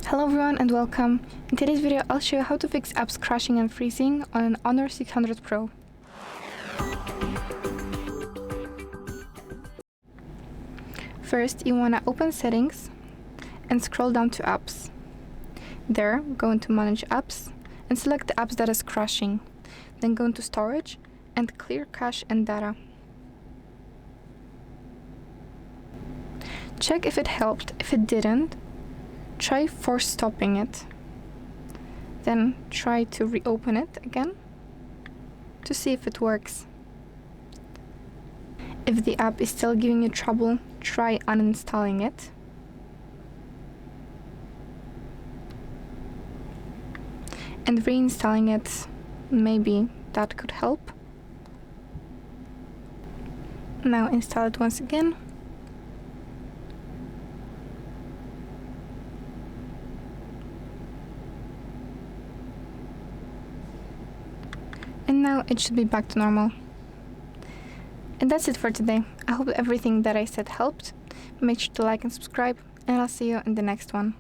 Hello everyone and welcome. In today's video I'll show you how to fix apps crashing and freezing on an Honor 600 Pro. First you want to open settings and scroll down to apps. There go into manage apps and select the apps that is crashing. Then go into storage and clear cache and data. Check if it helped. If it didn't, try force stopping it. Then try to reopen it again to see if it works. If the app is still giving you trouble, try uninstalling it. And reinstalling it, maybe that could help. Now install it once again. And now it should be back to normal. And that's it for today. I hope everything that I said helped. Make sure to like and subscribe, and I'll see you in the next one.